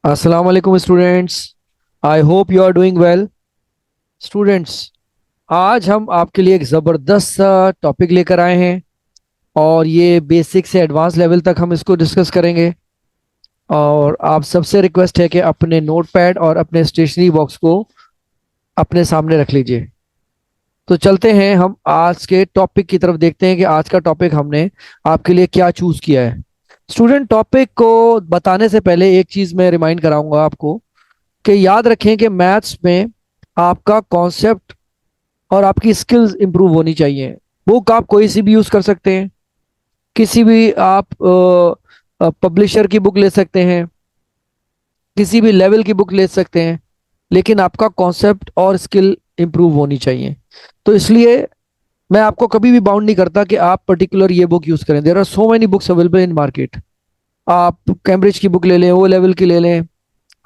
अस्सलाम वालेकुम students. I hope you are doing well. Students, आज हम आपके लिए एक ज़बरदस्त सा टॉपिक लेकर आए हैं और ये बेसिक से एडवांस लेवल तक हम इसको डिस्कस करेंगे। और आप सबसे रिक्वेस्ट है कि अपने नोटपैड और अपने स्टेशनरी बॉक्स को अपने सामने रख लीजिए। तो चलते हैं हम आज के टॉपिक की तरफ, देखते हैं कि आज का टॉपिक हमने आपके लिए क्या चूज़ किया है। स्टूडेंट, टॉपिक को बताने से पहले एक चीज़ मैं रिमाइंड कराऊंगा आपको कि याद रखें कि मैथ्स में आपका कॉन्सेप्ट और आपकी स्किल्स इंप्रूव होनी चाहिए। बुक आप कोई सी भी यूज़ कर सकते हैं, किसी भी आप पब्लिशर की बुक ले सकते हैं, किसी भी लेवल की बुक ले सकते हैं, लेकिन आपका कॉन्सेप्ट और स्किल इंप्रूव होनी चाहिए। तो इसलिए मैं आपको कभी भी बाउंड नहीं करता कि आप पर्टिकुलर ये बुक यूज़ करें। There are so many books available in market. आप कैम्ब्रिज की बुक ले लें, ओ लेवल की ले लें,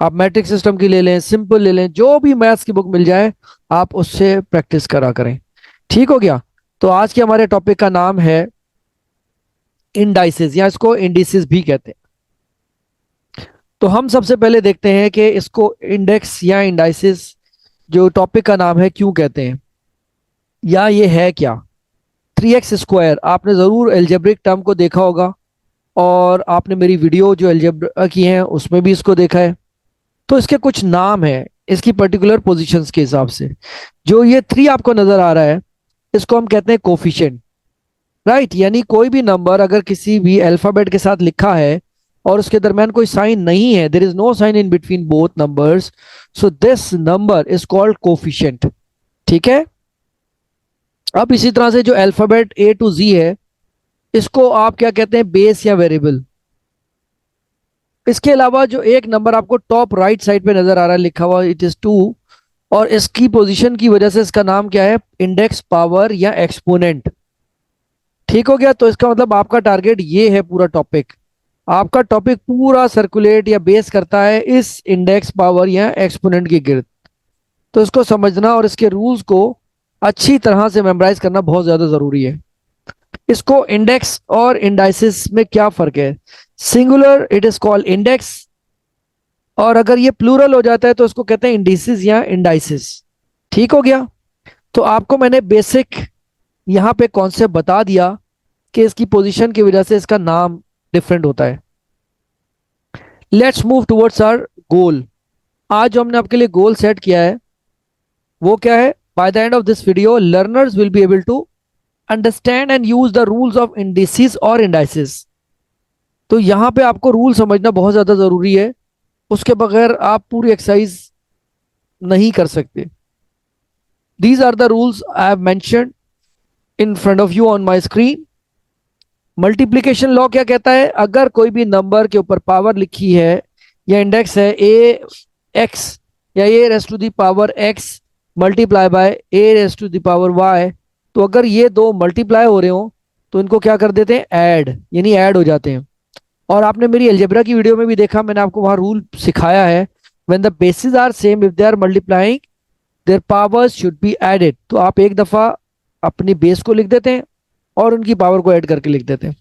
आप मैट्रिक सिस्टम की ले लें, सिंपल ले लें, जो भी मैथ्स की बुक मिल जाए आप उससे प्रैक्टिस करा करें। ठीक हो गया। तो आज के हमारे टॉपिक का नाम है इंडाइसेस, या इसको इंडिसेस भी कहते हैं। तो हम सबसे पहले देखते हैं कि इसको इंडेक्स या इंडाइसेस जो टॉपिक का नाम है क्यों कहते हैं, या ये है क्या। 3x स्क्वायर आपने ज़रूर एल्जेब्रिक टर्म को देखा होगा, और आपने मेरी वीडियो जो एल्जेब्रा की हैं उसमें भी इसको देखा है। तो इसके कुछ नाम है इसकी पर्टिकुलर पोजीशंस के हिसाब से। जो ये 3 आपको नजर आ रहा है, इसको हम कहते हैं कोफिशिएंट। राइट, यानी कोई भी नंबर अगर किसी भी अल्फाबेट के साथ लिखा है और उसके दरमियान कोई साइन नहीं है, there is no sign in between both numbers, so this number is called coefficient. ठीक है। अब इसी तरह से जो अल्फाबेट ए टू जी है, इसको आप क्या कहते हैं, बेस या वेरिएबल। इसके अलावा जो एक नंबर आपको टॉप राइट साइड पे नजर आ रहा है लिखा हुआ, इट इज 2, और इसकी पोजीशन की वजह से इसका नाम क्या है, इंडेक्स पावर या एक्सपोनेंट। ठीक हो गया। तो इसका मतलब आपका टारगेट ये है, पूरा टॉपिक, आपका टॉपिक पूरा सर्कुलेट या बेस करता है इस इंडेक्स पावर या एक्सपोनेंट के गिर्द। तो इसको समझना और इसके रूल्स को अच्छी तरह से मेमोराइज करना बहुत ज्यादा जरूरी है। इसको इंडेक्स और इंडाइसिस में क्या फर्क है। Singular it is called index, और अगर ये प्लूरल हो जाता है तो इसको कहते हैं इंडिसेस या इंडाइसिस। ठीक हो गया। तो आपको मैंने बेसिक यहाँ पे कॉन्सेप्ट बता दिया कि इसकी पोजीशन की वजह से इसका नाम डिफरेंट होता है। Let's move towards our goal. आज जो हमने आपके लिए गोल सेट किया है वो क्या है, by the end of this video learners will be able to understand and use the rules of indices और इंडाइसिस। तो यहाँ पे आपको रूल समझना बहुत ज्यादा जरूरी है, उसके बगैर आप पूरी एक्सरसाइज नहीं कर सकते। These are the rules I have mentioned in front of you on my screen. Multiplication law क्या कहता है, अगर कोई भी नंबर के ऊपर पावर लिखी है या इंडेक्स है ए एक्स या A raise to the power X multiply by A raise to the power Y, तो अगर ये दो मल्टीप्लाई हो रहे हो तो इनको क्या कर देते हैं, ऐड, यानी ऐड हो जाते हैं। और आपने मेरी अलजेब्रा की वीडियो में भी देखा, मैंने आपको वहां रूल सिखाया है, when the basis are same if they are multiplying their powers should be added. तो आप एक दफा अपनी बेस को लिख देते हैं और उनकी पावर को ऐड करके लिख देते हैं।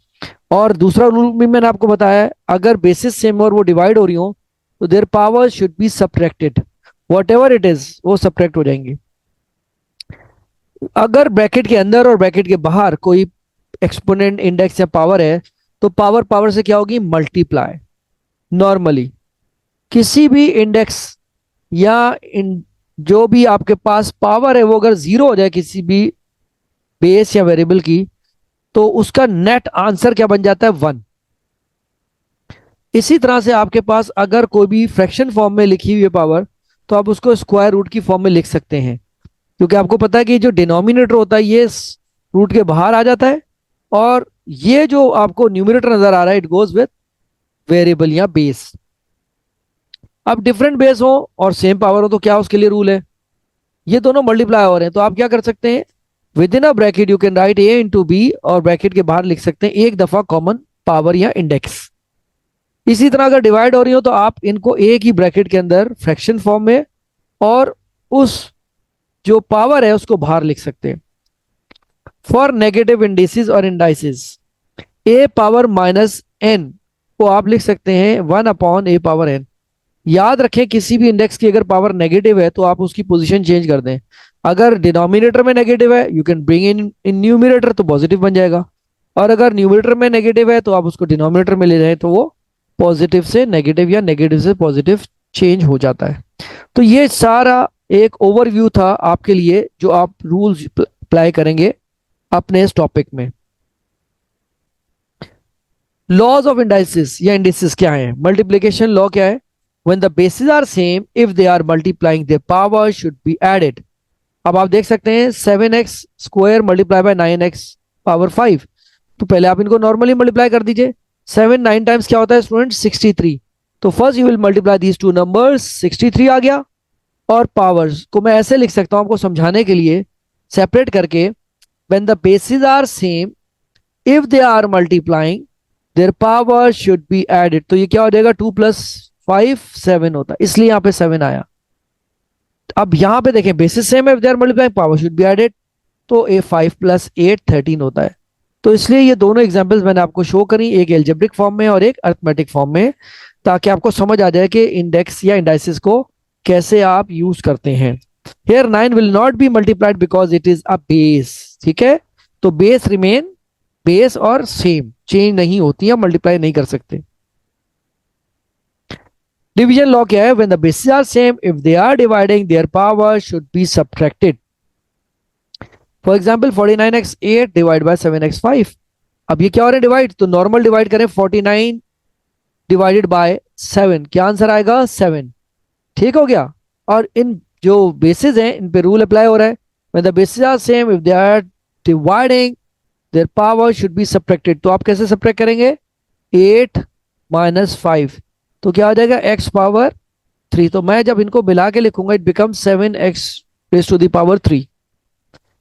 और दूसरा रूल भी मैंने आपको बताया है, अगर बेसिस सेम और वो डिवाइड हो रही हो तो there power should be subtracted, what ever it is वो सब्ट्रैक्ट हो जाएंगी। अगर ब्रैकेट के अंदर और ब्रैकेट के बाहर कोई एक्सपोनेंट इंडेक्स या पावर है तो पावर पावर से क्या होगी, मल्टीप्लाई। नॉर्मली किसी भी इंडेक्स या जो भी आपके पास पावर है वो अगर जीरो हो जाए किसी भी बेस या वेरिएबल की, तो उसका नेट आंसर क्या बन जाता है, 1। इसी तरह से आपके पास अगर कोई भी फ्रैक्शन फॉर्म में लिखी हुई है पावर, तो आप उसको स्क्वायर रूट की फॉर्म में लिख सकते हैं, क्योंकि आपको पता है कि जो डिनोमिनेटर होता है ये रूट के बाहर आ जाता है, और ये जो आपको न्यूमरेटर नजर आ रहा है इट गोज विद वेरिएबल या बेस। अब डिफरेंट बेस हो और सेम पावर हो तो क्या उसके लिए रूल है, ये दोनों मल्टीप्लाई हो रहे हैं तो आप क्या कर सकते हैं, within a bracket you can write A into B, और ब्रैकेट के बाहर लिख सकते हैं एक दफा कॉमन पावर या इंडेक्स। इसी तरह अगर डिवाइड हो रही हो तो आप इनको एक ही ब्रैकेट के अंदर फ्रैक्शन फॉर्म में और उस जो पावर है उसको बाहर लिख सकते हैं। फॉर नेगेटिव इंडिसेस और इंडाइसेस, ए पावर माइनस एन को आप लिख सकते हैं 1 अपॉन ए पावर एन। याद रखें किसी भी इंडेक्स की अगर पावर नेगेटिव है तो आप उसकी पोजीशन चेंज कर दें। अगर डिनोमिनेटर में नेगेटिव है you can bring in numerator, तो पॉजिटिव बन जाएगा। और अगर न्यूमिनेटर में नेगेटिव है तो आप उसको डिनोमिनेटर में ले जाएं तो वो पॉजिटिव से नेगेटिव या नेगेटिव से पॉजिटिव चेंज हो जाता है। तो ये सारा एक ओवरव्यू था आपके लिए जो आप रूल्स अप्लाई करेंगे अपने इस टॉपिक में। लॉज ऑफ इंडाइसिस या इंडिसेस क्या है? मल्टीप्लिकेशन लॉ क्या है? When the basis are same if they are multiplying their power should be added. अब आप देख सकते हैं 7x square multiply by 9x power 5। तो पहले आप इनको नॉर्मली मल्टीप्लाई कर दीजिए। 7 9 टाइम्स क्या होता है स्टूडेंट? 63। तो first you will multiply these two numbers, 63 आ गया। और पावर्स को मैं ऐसे लिख सकता हूं आपको समझाने के लिए सेपरेट करके, when the basis are same if they are multiplying their power should be added. तो ये क्या हो जाएगा? 2 प्लस 5 7 होता है, इसलिए यहाँ पे 7 आया। अब यहाँ पे देखें बेसिस सेम है, if they are multiplying power should be added, तो ए 5 प्लस 8 13 होता है। तो इसलिए ये दोनों एग्जांपल्स मैंने आपको शो करी, एक एल्जेब्रिक फॉर्म में और एक अरिथमेटिक फॉर्म में, ताकि आपको समझ आ जाए कि इंडेक्स या इंडाइसिस को कैसे आप यूज करते हैं। Here 9 will not be multiplied because it is a base. ठीक है, तो बेस रिमेन बेस और सेम, चेंज नहीं होती है, मल्टीप्लाई नहीं कर सकते। डिवीजन लॉ क्या है? When the basis are same if they are dividing their power should be subtracted. For example 49x 8 divide by 7x 5। अब ये क्या हो रहा है डिवाइड, तो नॉर्मल डिवाइड करें 49 डिवाइडेड बाय 7, क्या आंसर आएगा? 7। ठीक हो गया। और इन जो बेसिस हैं इन पे रूल अप्लाई हो रहा है, when the basis are same if they are dividing their power should be subtracted. तो आप कैसे सब्ट्रैक्ट करेंगे? 8 माइनस 5, तो क्या हो जाएगा? x power 3। तो मैं जब इनको मिला के लिखूंगा it become 7x raise to the power 3।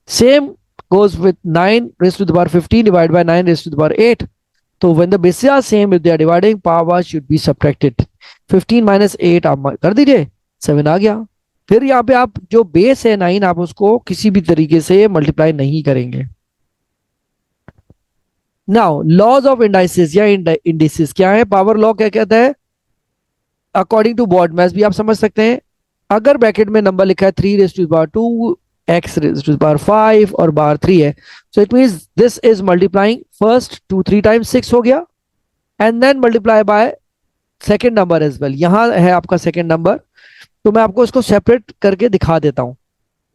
Same goes with 9 raised to the power 15 divided by 9 raised to the power 8. तो when the bases are same if they are dividing power should be subtracted। 15 minus 8 आप कर दीजिए, 7 आ गया। फिर यहाँ पे आप जो बेस है 9 आप उसको किसी भी तरीके से मल्टीप्लाई नहीं करेंगे। नाउ लॉज ऑफ इंडाइसिस या इंडिसेस क्या है? पावर लॉ क्या कहता है? अकॉर्डिंग टू बॉड मैथ भी आप समझ सकते हैं। अगर ब्रैकेट में नंबर लिखा है 3 raise to the power 2 x raised to the power 5 और बार 3 है, so it means this is multiplying first 2 3 times 6 हो गया and then multiply by second number as well। यहाँ है आपका सेकंड नंबर। तो मैं आपको इसको सेपरेट करके दिखा देता हूँ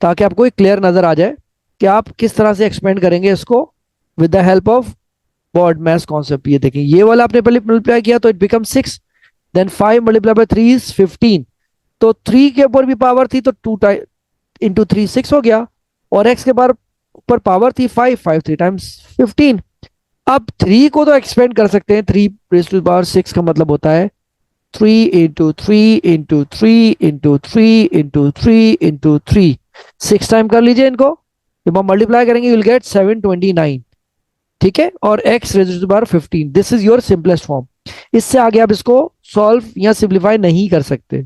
ताकि आपको एक क्लियर नजर आ जाए कि आप किस तरह से एक्सपेंड करेंगे इसको with the help of BODMAS concept. ये देखें, ये वाला आपने पहले मल्टीप्लाई किया तो it become 6, then 5 multiply by 3 is 15। तो 3 के ऊपर भी पावर थी तो 2 इंटू 3 6 हो गया, और x के बार ऊपर पावर थी 5 5 3 टाइम्स 15। अब 3 को तो एक्सपेंड कर सकते हैं, 3 रेज टू पावर 6 का मतलब होता है 3 into 3 into 3 into 3 into 3 into 3, 6 time कर लीजिए इनको। जब आप मल्टीप्लाई करेंगे यू विल गेट 729। ठीक है, और x raise to power 15, this is your simplest form. इससे आगे आप इसको सॉल्व या सिंप्लीफाई नहीं कर सकते।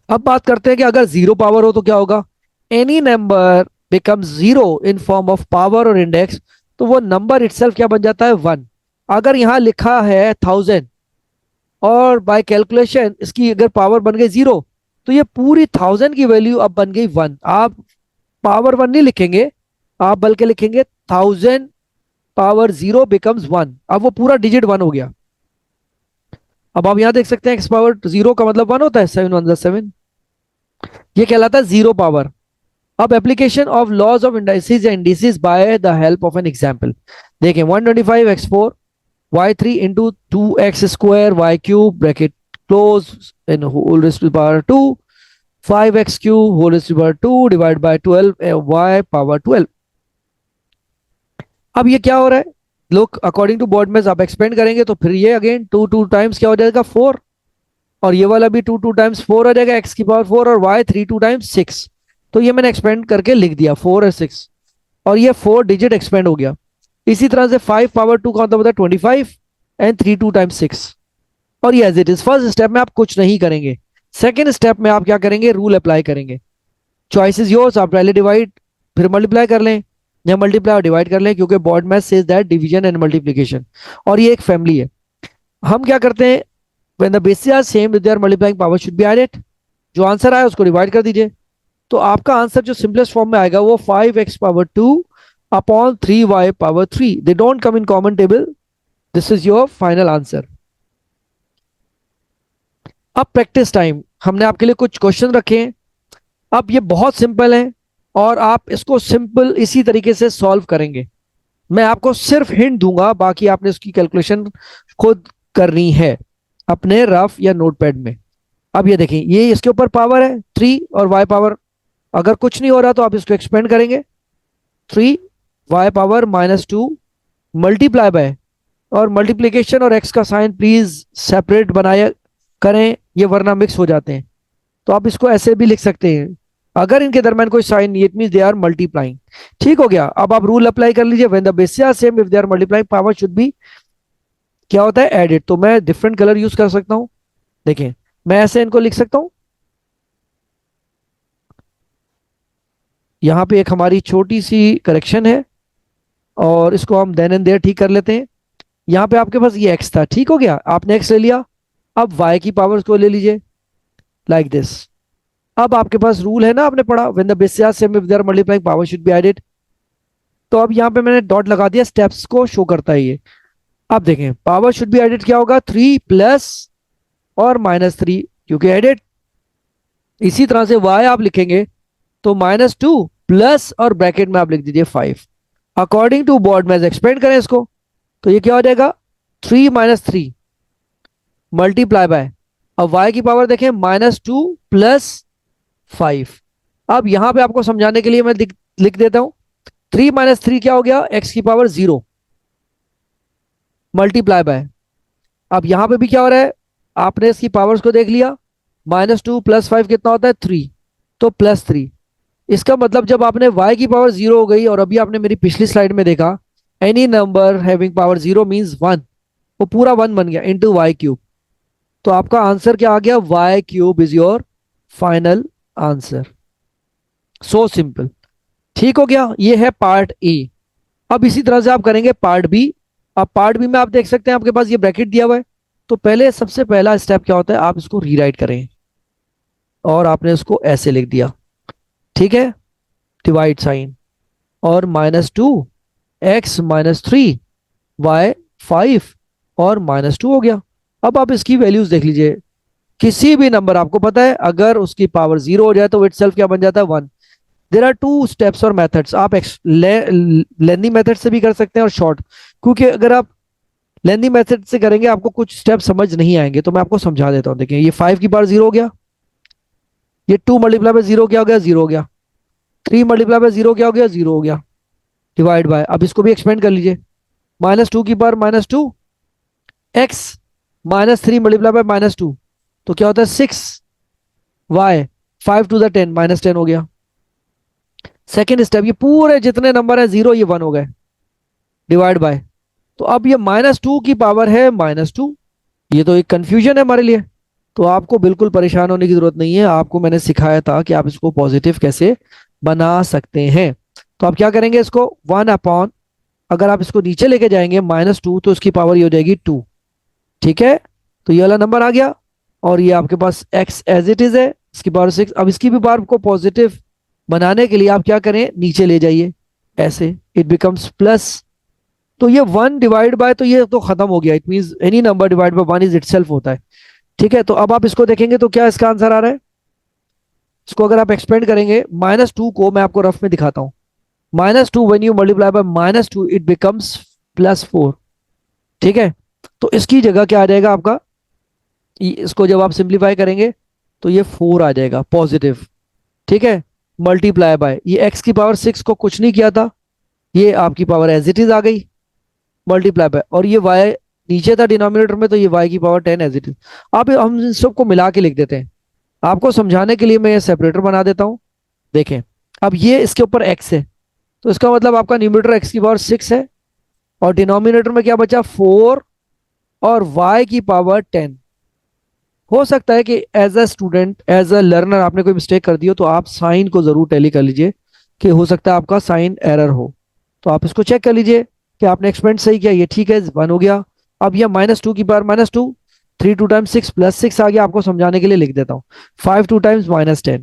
अब बात करते हैं कि अगर जीरो पावर हो तो क्या होगा? Any number become zero in form of power और इंडेक्स, तो वो नंबर इटसेल्फ क्या बन जाता है? 1। अगर यहां लिखा है 1000 और बाय कैलकुलेशन इसकी अगर पावर बन गई 0, तो ये पूरी 1000 की वैल्यू अब बन गई 1। आप पावर 1 नहीं लिखेंगे, आप बल्कि लिखेंगे 1000 पावर 0 बिकम्स 1। अब वो पूरा डिजिट 1 हो गया। अब आप यहां देख सकते हैं x पावर 0 का मतलब 1 होता है, 7 1 7, ये कहलाता है जीरो पावर। अब application of laws of indices या indices by the help of an example. देखें 125x4 y3 into 2x square y cube bracket close in whole raise to power 2 5x cube whole raise to power 2 divide by 12 y power 12। अब ये क्या हो रहा है? Look according to baud में आप expand करेंगे तो फिर ये अगेन 2 2 टाइम्स क्या हो जाएगा? 4, और ये वाला भी 2 2 टाइम्स 4 आ जाएगा, x की पावर 4, और y 3 2 टाइम्स 6। तो ये मैंने एक्सपेंड करके लिख दिया 4 और 6, और ये 4 डिजिट एक्सपेंड हो गया। इसी तरह से 5 पावर 2 का मतलब होता है 25 एंड 3 2 टाइम्स 6। और ये as it is first step में आप कुछ नहीं करेंगे। सेकेंड स्टेप में आप क्या करेंगे? रूल अप्लाई करेंगे। चॉइस इज योर्स, आप पहले डिवाइड फिर मल्टीप्लाई कर लें या मल्टीप्लाई और डिवाइड कर लें, क्योंकि BODMAS says that division and multiplication, और ये एक फैमिली है। हम क्या करते हैं? When the basis are same with their multiplying power should be added. जो आंसर आया उसको डिवाइड कर दीजिए। तो आपका आंसर जो सिंपलेस्ट फॉर्म में आएगा वो 5x power 2 upon 3y power 3। They don't come in common table. This is your final answer. अब प्रैक्टिस टाइम, हमने आपके लिए कुछ क्वेश्चन रखे हैं। अब ये बहुत सिंपल है और आप इसको सिंपल इसी तरीके से सॉल्व करेंगे। मैं आपको सिर्फ हिंट दूंगा, बाकी आपने उसकी कैलकुलेशन खुद करनी है अपने रफ या नोटपैड में। अब ये देखें, ये इसके ऊपर पावर है 3 और y पावर, अगर कुछ नहीं हो रहा तो आप इसको एक्सपेंड करेंगे। 3y पावर -2 मल्टीप्लाई बाय, और मल्टीप्लीकेशन और x का साइन प्लीज सेपरेट बनाया करें, ये वरना मिक्स हो जाते हैं। तो आप इसको ऐसे भी लिख सकते हैं, अगर इनके दरमियान कोई साइन नहीं, it means they are multiplying. ठीक हो गया। अब आप रूल अप्लाई कर लीजिए, when the basis are same if they are multiplying power should be क्या होता है, एडेड। तो मैं डिफरेंट कलर यूज कर सकता हूं। देखें, मैं ऐसे इनको लिख सकता हूं। यहाँ पे एक हमारी छोटी सी करेक्शन है और इसको हम देन एंड देयर ठीक कर लेते हैं। यहाँ पे आपके पास ये x था, ठीक हो गया, आपने x ले लिया। अब y की पावर्स को ले लीजिए लाइक दिस। अब आपके पास रूल है ना, आपने पढ़ा, when the basis are same if they are multiplying power should be added. तो अब यहाँ पे मैंने डॉट लगा दिया, स्टेप्स को शो करता है ये। अब देखें, पावर शुड बी एडेड क्या होगा, 3 प्लस और -3, क्योंकि एडेड। इसी तरह से y आप लिखेंगे तो -2 प्लस और ब्रैकेट में आप लिख दीजिए 5। अकॉर्डिंग टू बोर्ड में एक्सपेंड करें इसको तो ये क्या हो जाएगा, 3 - 3 मल्टीप्लाई बाय, अब y की पावर देखें -2 प्लस 5। अब यहां पे आपको समझाने के लिए मैं लिख देता हूं, 3 - 3 क्या हो गया, x की पावर 0 मल्टीप्लाई बाय। अब यहां पे भी क्या हो रहा है, आपने इसकी पावर्स को देख लिया, -2 प्लस 5 कितना होता है 3, तो +3। इसका मतलब जब आपने y की पावर 0 हो गई, और अभी आपने मेरी पिछली स्लाइड में देखा, any number having power 0 means 1, वो पूरा 1 बन गया इंटू y3। तो आपका आंसर क्या आ गया, y3 is your final answer. So simple. ठीक हो गया, ये है पार्ट ए। अब इसी तरह से आप करेंगे पार्ट बी। अब पार्ट बी में आप देख सकते हैं आपके पास ये ब्रैकेट दिया हुआ है। तो पहले सबसे पहला स्टेप क्या होता है, आप इसको रीराइट करें, और आपने इसको ऐसे लिख दिया, ठीक है, डिवाइड साइन, और -2x - 3y 5 और -2 हो गया। अब आप इसकी वैल्यूज देख लीजिए, किसी भी नंबर आपको पता है अगर उसकी पावर 0 हो जाए तो इटसेल्फ क्या बन जाता है, 1। देर आर 2 स्टेप्स और मेथड्स, आप लेंदी मेथड से भी कर सकते हैं और शॉर्ट, क्योंकि अगर आप लेंदी मेथड से करेंगे आपको कुछ स्टेप समझ नहीं आएंगे, तो मैं आपको समझा देता हूं। देखिए, ये 5 की पावर 0 हो गया, ये 2 मल्टीप्लाई बाय 0 क्या हो गया, 0 हो गया, 3 मल्टीप्लाई बाय 0 क्या हो गया, 0 हो गया, डिवाइड बाय। अब इसको भी एक्सपेंड कर लीजिए, -2 की पावर -2, x -3 मल्टीप्लाई बाय -2 तो क्या होता है 6, y 5 टू द 10 -10 हो गया। सेकेंड स्टेप, ये पूरे जितने नंबर है 0 ये 1 हो गए, डिवाइड बाय। तो अब ये -2 की पावर है -2, ये तो एक कंफ्यूजन है हमारे लिए। तो आपको बिल्कुल परेशान होने की जरूरत नहीं है, आपको मैंने सिखाया था कि आप इसको पॉजिटिव कैसे बना सकते हैं। तो आप क्या करेंगे, इसको 1 अपॉन, अगर आप इसको नीचे लेके जाएंगे -2 तो इसकी पावर ये हो जाएगी 2, ठीक है। तो ये वाला नंबर आ गया, और ये आपके पास x एज इट इज है, इसकी पावर 6। अब इसकी भी पावर को पॉजिटिव बनाने के लिए आप क्या करें, नीचे ले जाइए ऐसे, इट बिकम्स प्लस। तो ये 1 डिवाइड बाय, तो ये तो खत्म हो गया, it means any number divide by 1 is itself होता है, ठीक है। तो अब आप इसको देखेंगे तो क्या इसका आंसर आ रहा है, इसको अगर आप एक्सपेंड करेंगे, -2 को मैं आपको रफ में दिखाता हूं, -2 when you multiply by -2 it becomes +4, ठीक है। तो इसकी जगह क्या आ जाएगा आपका, इसको जब आप सिंप्लीफाई करेंगे तो ये 4 आ जाएगा पॉजिटिव, ठीक है। मल्टीप्लाई बाय, ये x की पावर 6 को कुछ नहीं किया था, ये आपकी पावर एज इट इज आ गई, मल्टीप्लाई बाय, और ये y नीचे था डिनोमिनेटर में, तो ये y की पावर 10 एज इट इज। अब हम इन सबको मिला के लिख देते हैं, आपको समझाने के लिए मैं ये सेपरेटर बना देता हूं। देखें, अब ये इसके ऊपर x है, तो इसका मतलब आपका न्यूमरेटर x की पावर 6 है, और डिनोमिनेटर में क्या बचा 4, और y की पावर 10। हो सकता है कि as a student, as a learner आपने कोई मिस्टेक कर दी हो, तो आप साइन को जरूर टैली कर लीजिए, कि हो सकता है आपका साइन एरर हो। तो आप इसको चेक कर लीजिए कि आपने एक्सपेंड सही किया, ये ठीक है, 1 हो गया। अब यह -2 की पावर -2, 3 2 टाइम्स 6 प्लस 6 आ गया, आपको समझाने के लिए लिख देता हूँ। 5 2 टाइम्स -10।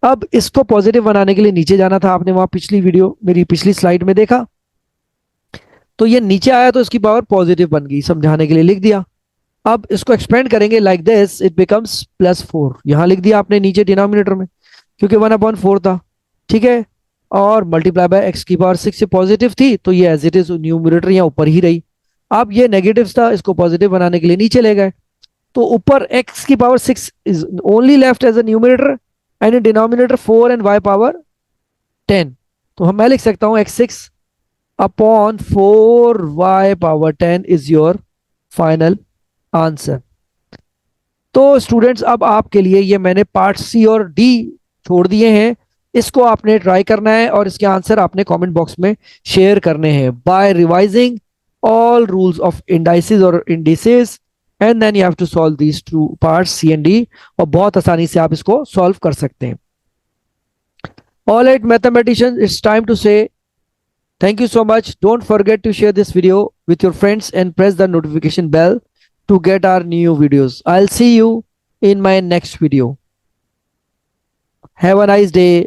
अब इसको पॉजिटिव बनाने के लिए नीचे जाना था, आपने वहां पिछली वीडियो मेरी पिछली स्लाइड में देखा। तो ये नीचे आया तो इसकी पावर पॉजिटिव बन गई, समझाने के लिए लिख दिया। अब इसको एक्सपेंड करेंगे लाइक दिस, इट बिकम्स +4। यहां लिख दिया आपने नीचे डिनोमिनेटर में, क्योंकि 1/4 था। ठीक है, और मल्टीप्लाई बाय एक्स की पावर 6 से पॉजिटिव थी, तो ये एज इट इज न्यूमरेटर यहाँ ऊपर ही रही। अब ये नेगेटिव था, इसको पॉजिटिव बनाने के लिए नीचे ले गए, तो ऊपर एक्स की power 6 is only left as a numerator, and in denominator 4 and y power 10। तो हम मैं लिख सकता हूँ x6/4y/10 is your final answer. तो स्टूडेंट्स, अब आपके लिए ये मैंने पार्ट सी और डी छोड़ दिए हैं, इसको आपने ट्राई करना है और इसके आंसर आपने कमेंट बॉक्स में शेयर करने हैं by revising all rules of indices और indices, and then you have to solve these two parts C and D, और बहुत आसानी से आप इसको सॉल्व कर सकते हैं। All right mathematicians, it's time to say thank you so much. Don't forget to share this video with your friends and press the notification bell to get our new videos. I'll see you in my next video. Have a nice day.